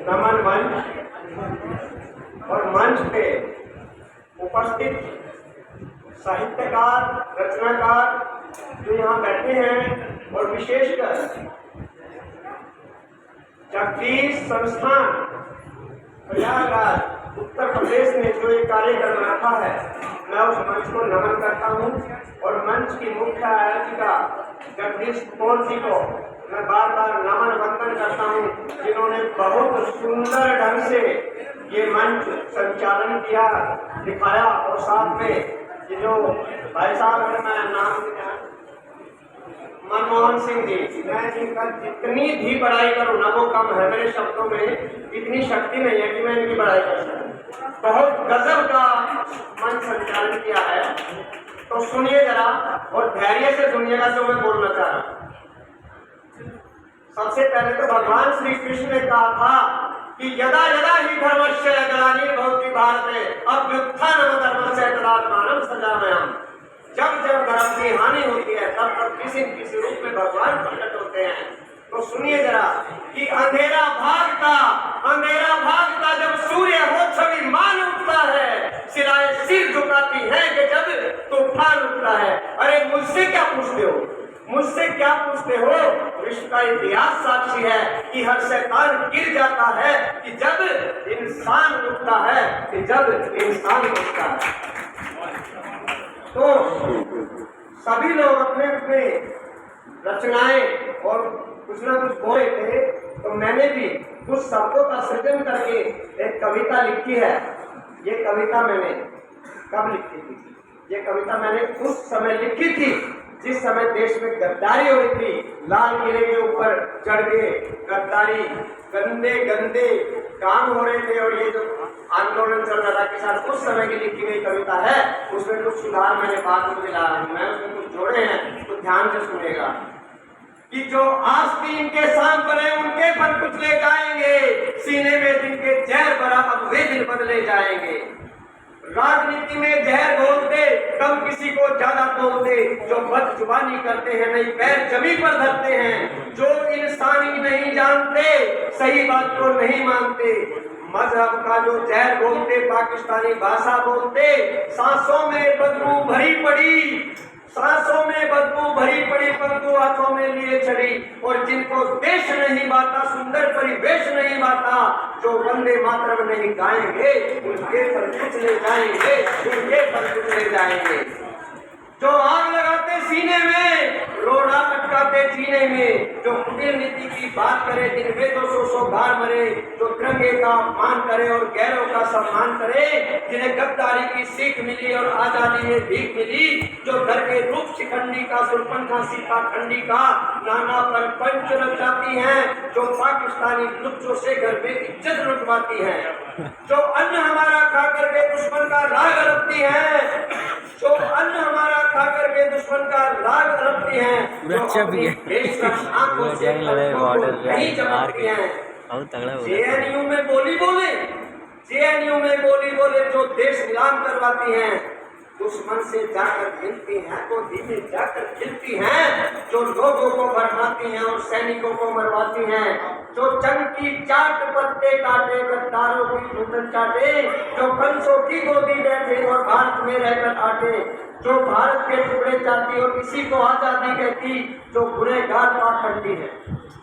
नमन मंच और मंच पे उपस्थित साहित्यकार, रचनाकार जो यहाँ बैठे हैं और विशेषकर जगदीश संस्थान प्रयागराज उत्तर प्रदेश में जो एक कार्यक्रम रखा है, मैं उस मंच को नमन करता हूँ और मंच की मुख्य आयोजिका जगदीश कौर जी को मैं बार बार नमन वंदन करता हूँ, जिन्होंने बहुत सुंदर ढंग से ये मंच संचालन किया, दिखाया। और साथ में ये जो भाई साहब है, मैं नाम मनमोहन सिंह जी, मैं इनका जितनी भी बड़ाई करूँ ना वो कम है। मेरे शब्दों में इतनी शक्ति नहीं है कि मैं इनकी बड़ाई कर सकूं। बहुत गजब का मंच संचालन किया है, तो सुनिए जरा और धैर्य से सुनिएगा जो मैं बोलना चाह रहा हूँ। सबसे पहले तो भगवान श्री कृष्ण ने कहा था कि यदा यदा ही धर्मस्य ग्लानिर्भवति भारते अभ्युत्थानं धर्मस्य तदात्मानं सृजाम्यहम्। जब जब धर्म की हानि होती है तब तब किसी न किसी रूप में भगवान प्रकट होते हैं। तो सुनिए जरा कि अंधेरा भागता जब सूर्य हो छवि मान उठता है, सिराए सिर झुकाती है कि जब तूफान उठता है। अरे मुझसे क्या पूछते हो, मुझसे क्या पूछते हो? विश्व का इतिहास साक्षी है कि हर शैतान गिर जाता है कि जब इंसान उठता है, कि जब इंसान उठता है। तो सभी लोग अपने अपने रचनाएं और कुछ ना कुछ बोले थे, तो मैंने भी कुछ शब्दों का सृजन करके एक कविता लिखी है। ये कविता मैंने कब लिखी थी? ये कविता मैंने उस समय लिखी थी जिस समय देश में गद्दारी हो रही थी। लाल किले के ऊपर चढ़ के गद्दारी, गंदे गंदे काम हो रहे थे और ये जो आंदोलन चल रहा था किसान, उस समय की लिखी गई कविता है। उसमें कुछ सुधार मैंने बाद में मिला, मैं उसमें कुछ जोड़े हैं, तो ध्यान से सुनेगा कि जो आस्तीन इनके शाम पर है उनके पर कुचले जाएंगे, सीने में जिनके जहर भरा अब वे दिन बदले जाएंगे। राजनीति में जहर घोलते कम किसी को ज्यादा बोलते, जो बदजुबानी करते हैं नहीं पैर जमीन पर धरते हैं, जो इंसानी नहीं जानते सही बात को नहीं मानते, मजहब का जो जहर बोलते पाकिस्तानी भाषा बोलते, सांसों में बदबू भरी पड़ी, सांसों में बदबू भरी पड़ी परंतु हाथों में लिए छड़ी, और जिनको देश नहीं बाता सुंदर परिवेश नहीं बाता, जो वंदे मातरम नहीं गाएंगे उनके पर कुचले जाएंगे, उनके पर कुचले जाएंगे। जो आग लगाते सीने में, रोड़ा लटकाते सीने में, जो कुटिल नीति की बात करे दिन में 200 बार मरे, जो तिरंगे का अपमान करे और गैरों का सम्मान करे, जिन्हें गद्दारी की सीख मिली और आजादी में भीख मिली, जो घर के रूप शिखंडी का सुरपंखा सीखा खंडी का नाना पर पंच रचाती हैं, जो पाकिस्तानी लुच्चों से घर में इज्जत लुटवाती हैं, जो अन्न हमारा खा करके दुश्मन का राग रखती है, जो अन्न हमारा खा करके दुश्मन का राग रखती हैं, जो अपनी देश का आंखों से नहीं चमकती हैं। जेएनयू में बोली बोले, जेएनयू में बोली बोले, जो देश नीलाम करवाती हैं, दुश्मन से जाकर खिलती हैं तो धीमे जाकर खिलती हैं, जो लोगों को भरमाती हैं और सैनिकों को मरवाती हैं, जो जंग की चाट पत्ते काटे गद्दारों की घुटन चाटे, जो कंसों की गोदी बैठे और भारत में रहकर आटे, जो भारत के टुकड़े चाहती और किसी को आजादी कहती, जो गुनहगार पाखंडी है,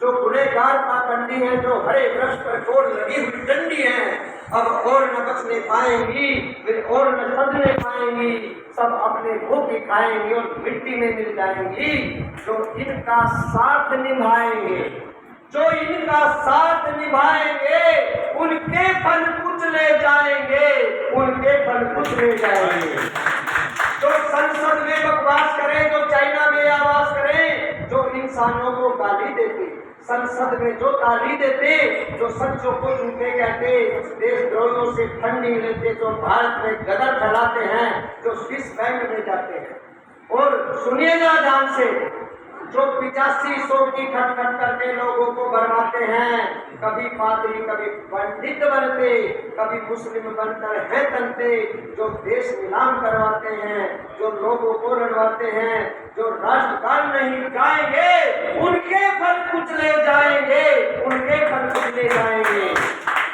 जो गुनहगार पाखंडी है, जो हरे वृक्ष पर चोट लगी हुई डंडी है, अब और न बचने पाएंगी फिर और न सदने पाएंगी, सब अपने भूख खाएंगी और मिट्टी में मिल जाएंगी। जो इनका साथ निभाएंगे, जो इनका साथ निभाएंगे, उनके फल कुचले जाएंगे, उनके फल कुचले जाएंगे। जो संसद में बकवास करें, जो चाइना में आवाज करें, जो इंसानों को गाली देते, संसद में जो गाली देते, जो सच्चों को झूठे कहते, देशद्रोहियों से फंड नहीं लेते, जो भारत में गदर फैलाते हैं, जो स्विस बैंक में जाते हैं। और सुनिएगा ध्यान से, जो 8500 की खटखट करके लोगों को भरमाते हैं, कभी पादरी कभी पंडित बनते, कभी मुस्लिम बनकर है तनते, जो देश नीलाम करवाते हैं, जो लोगों को लड़वाते हैं, जो राष्ट्रगान नहीं गाएंगे उनके फल कुचले जाएंगे, उनके फल कुचले जाएंगे।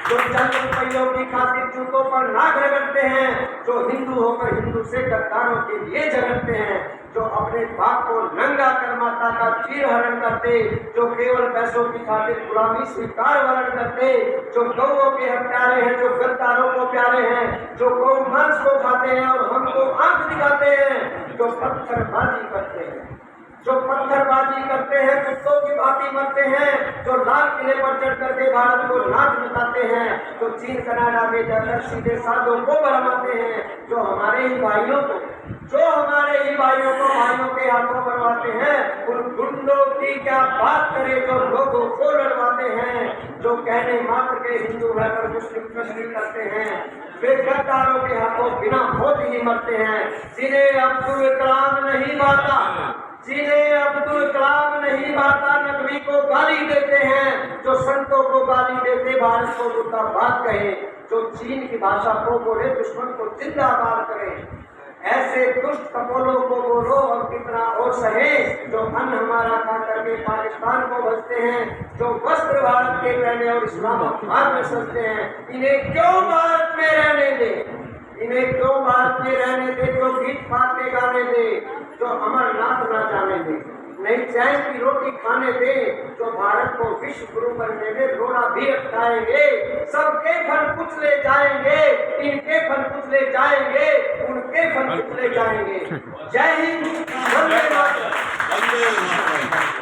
जो चंद रुपयों की खातिर जूतों पर नाक रगड़ते हैं, जो हिंदू होकर हिंदू से गद्दारों के लिए झगड़ते हैं, जो अपने बाप को नंगा कर माता का चीर हरण करते, जो केवल पैसों की खातिर गुलामी स्वीकार वर्ण करते, जो गौओं के हत्यारे हैं, जो गद्दारों को प्यारे हैं, जो गौ मांस को खाते हैं और हमको आंख दिखाते हैं, जो पत्थरबाजी करते हैं, जो पत्थरबाजी करते हैं, कुत्तों की भांति मरते हैं, जो लाल किले पर चढ़ करके भारत को नाच नचाते हैं, जो चीन कनाडा में जाकर सीधे साधों को भरमाते हैं, जो हमारे ही भाइयों को भाइयों के हाथों बनवाते हैं, उन गुंडों की क्या बात करें जो लोगों को लड़वाते हैं, जो कहने मात्र के हिंदू है पर मुस्लिम कश्मीर करते हैं, वे गद्दारों के हाथों बिना मौत ही मरते हैं। जिन्हें अब्दुल कलाम नहीं बाता, जिन्हें अब्दुल कलाम नहीं बाता नकवी को गाली देते हैं, जो संतों को गाली देते भारत को मुर्दाबाद कहे, जो चीन की भाषा को बोले दुश्मन को जिंदाबाद करें, ऐसे दुष्ट कपोलों को बोलो और कितना और सहे, जो अन्न हमारा खा करके पाकिस्तान को बचते हैं, जो वस्त्र भारत के पहने और इस्लामाबाद में सजते हैं, इन्हें क्यों भारत में रहने दे, इन्हें क्यों भारत में रहने दे, जो गीत फाते गाने दे, जो अमरनाथ ना जाने दे, नहीं चैन की रोटी खाने दे, जो भारत को विश्व गुरु बनने में रोना भी अटकाएंगे, सबके फल कुचले जाएंगे, इनके फल कुचले जाएंगे, उनके फल कुचले जाएंगे। जय हिंद, वंदे मातरम।